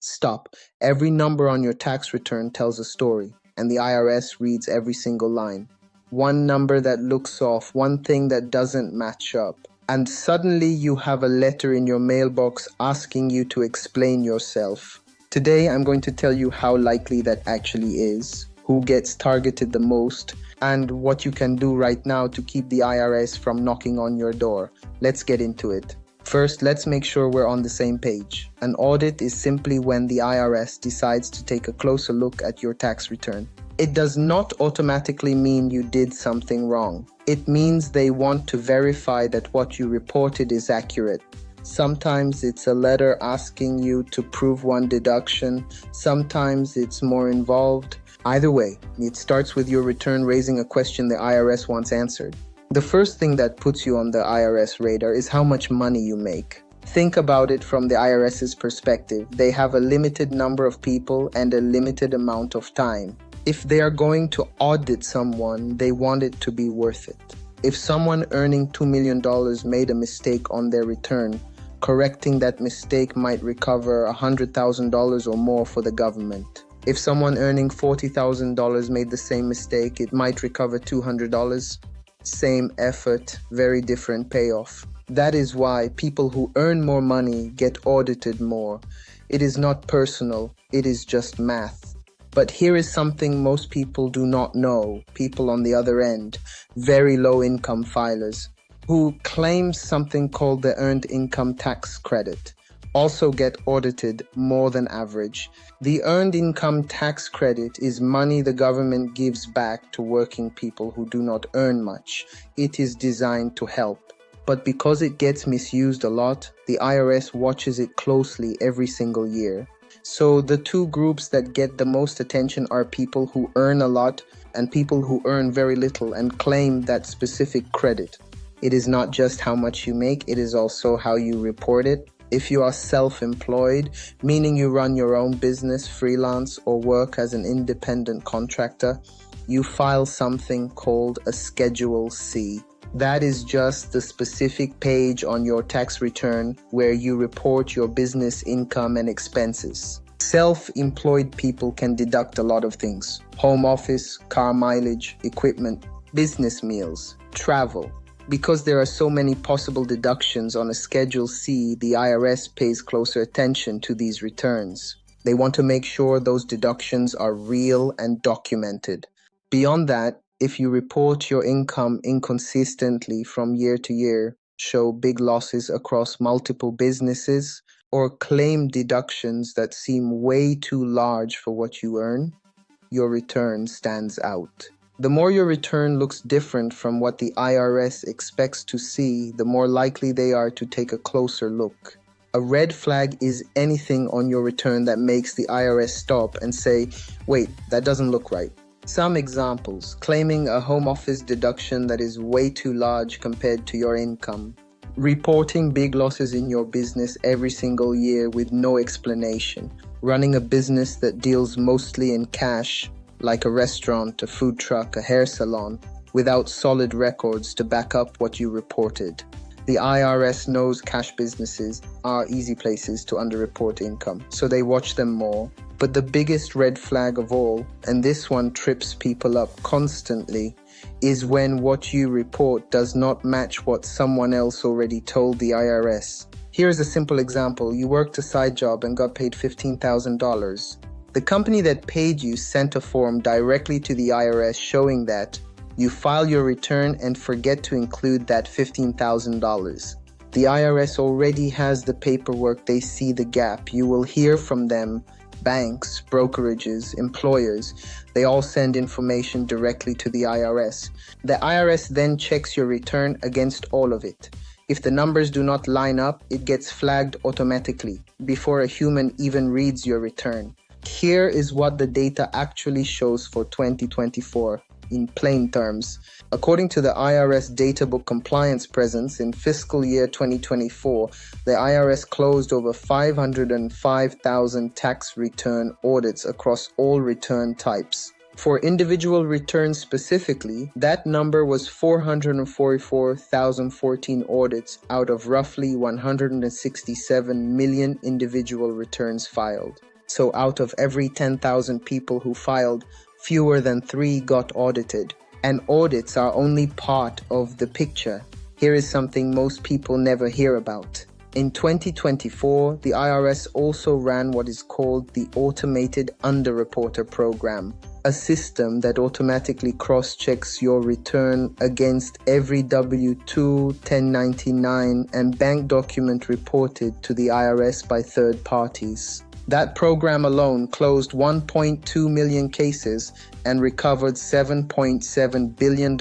Stop. Every number on your tax return tells a story, and the IRS reads every single line. One number that looks off, one thing that doesn't match up. And suddenly you have a letter in your mailbox asking you to explain yourself. Today I'm going to tell you how likely that actually is, who gets targeted the most, and what you can do right now to keep the IRS from knocking on your door. Let's get into it. First, let's make sure we're on the same page. An audit is simply when the IRS decides to take a closer look at your tax return. It does not automatically mean you did something wrong. It means they want to verify that what you reported is accurate. Sometimes it's a letter asking you to prove one deduction. Sometimes it's more involved. Either way, it starts with your return raising a question the IRS wants answered. The first thing that puts you on the IRS radar is how much money you make. Think about it from the IRS's perspective. They have a limited number of people and a limited amount of time. If they are going to audit someone, they want it to be worth it. If someone earning $2 million made a mistake on their return, correcting that mistake might recover $100,000 or more for the government. If someone earning $40,000 made the same mistake, it might recover $200. Same effort, very different payoff. That is why people who earn more money get audited more. It is not personal, it is just math. But here is something most people do not know, people on the other end, very low income filers, who claim something called the Earned Income Tax Credit, also get audited more than average. The Earned Income Tax Credit is money the government gives back to working people who do not earn much. It is designed to help. But because it gets misused a lot, the IRS watches it closely every single year. So the two groups that get the most attention are people who earn a lot and people who earn very little and claim that specific credit. It is not just how much you make, it is also how you report it. If you are self-employed, meaning you run your own business, freelance, or work as an independent contractor, you file something called a Schedule C. That is just the specific page on your tax return where you report your business income and expenses. Self-employed people can deduct a lot of things: home office, car mileage, equipment, business meals, travel. Because there are so many possible deductions on a Schedule C, the IRS pays closer attention to these returns. They want to make sure those deductions are real and documented. Beyond that, if you report your income inconsistently from year to year, show big losses across multiple businesses, or claim deductions that seem way too large for what you earn, your return stands out. The more your return looks different from what the IRS expects to see, the more likely they are to take a closer look. A red flag is anything on your return that makes the IRS stop and say, wait, that doesn't look right. Some examples: claiming a home office deduction that is way too large compared to your income. Reporting big losses in your business every single year with no explanation. Running a business that deals mostly in cash, like a restaurant, a food truck, a hair salon, without solid records to back up what you reported. The IRS knows cash businesses are easy places to underreport income, so they watch them more. But the biggest red flag of all, and this one trips people up constantly, is when what you report does not match what someone else already told the IRS. Here's a simple example. You worked a side job and got paid $15,000. The company that paid you sent a form directly to the IRS showing that you file your return and forget to include that $15,000. The IRS already has the paperwork, they see the gap. You will hear from them. Banks, brokerages, employers, they all send information directly to the IRS. The IRS then checks your return against all of it. If the numbers do not line up, it gets flagged automatically before a human even reads your return. Here is what the data actually shows for 2024. In plain terms, according to the IRS Data Book compliance presence in fiscal year 2024, the IRS closed over 505,000 tax return audits across all return types. For individual returns specifically, that number was 444,014 audits out of roughly 167 million individual returns filed. So out of every 10,000 people who filed, fewer than 3 got audited. And audits are only part of the picture. Here is something most people never hear about. In 2024, the IRS also ran what is called the Automated Underreporter Program, a system that automatically cross-checks your return against every W-2, 1099, and bank document reported to the IRS by third parties. That program alone closed 1.2 million cases and recovered $7.7 billion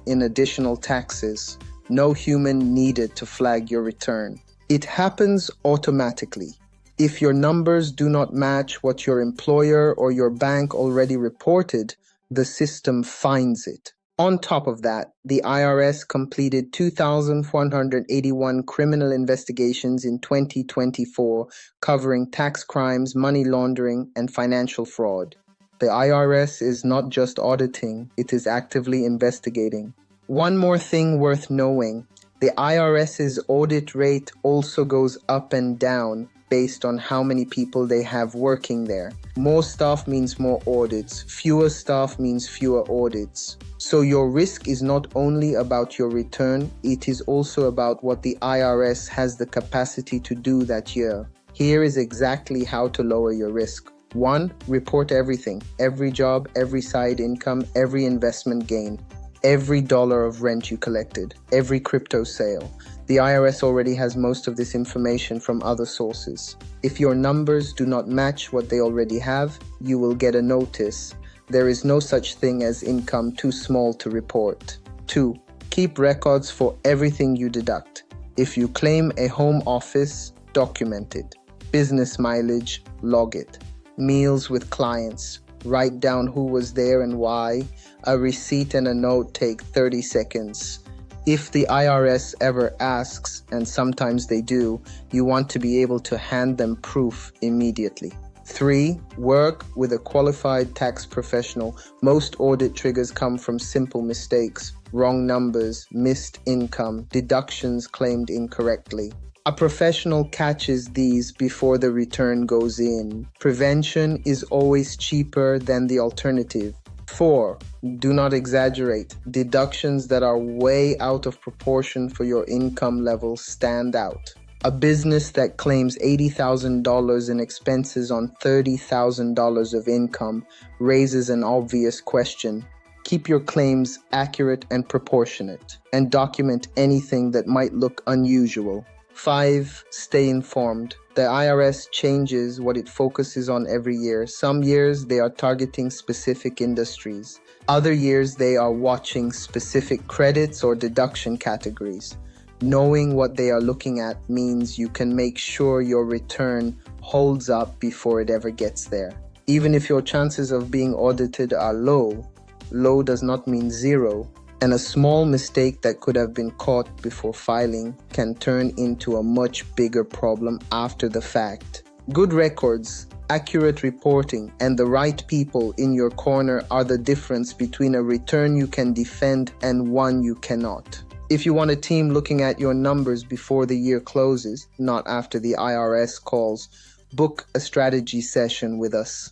in additional taxes. No human needed to flag your return. It happens automatically. If your numbers do not match what your employer or your bank already reported, the system finds it. On top of that, the IRS completed 2,181 criminal investigations in 2024, covering tax crimes, money laundering, and financial fraud. The IRS is not just auditing, it is actively investigating. One more thing worth knowing. The IRS's audit rate also goes up and down based on how many people they have working there. More staff means more audits. Fewer staff means fewer audits. So your risk is not only about your return, it is also about what the IRS has the capacity to do that year. Here is exactly how to lower your risk. 1. Report everything. Every job, every side income, every investment gain. Every dollar of rent you collected, every crypto sale. The IRS already has most of this information from other sources. If your numbers do not match what they already have, you will get a notice. There is no such thing as income too small to report. 2. Keep records for everything you deduct. If you claim a home office, document it. Business mileage, log it. Meals with clients, write down who was there and why. A receipt and a note take 30 seconds. If the IRS ever asks, and sometimes they do, you want to be able to hand them proof immediately. 3. Work with a qualified tax professional. Most audit triggers come from simple mistakes, wrong numbers, missed income, deductions claimed incorrectly. A professional catches these before the return goes in. Prevention is always cheaper than the alternative. 4. Do not exaggerate. Deductions that are way out of proportion for your income level stand out. A business that claims $80,000 in expenses on $30,000 of income raises an obvious question. Keep your claims accurate and proportionate, and document anything that might look unusual. 5. Stay informed. The IRS changes what it focuses on every year. Some years they are targeting specific industries. Other years they are watching specific credits or deduction categories. Knowing what they are looking at means you can make sure your return holds up before it ever gets there. Even if your chances of being audited are low, low does not mean zero. And a small mistake that could have been caught before filing can turn into a much bigger problem after the fact. Good records, accurate reporting, and the right people in your corner are the difference between a return you can defend and one you cannot. If you want a team looking at your numbers before the year closes, not after the IRS calls, book a strategy session with us.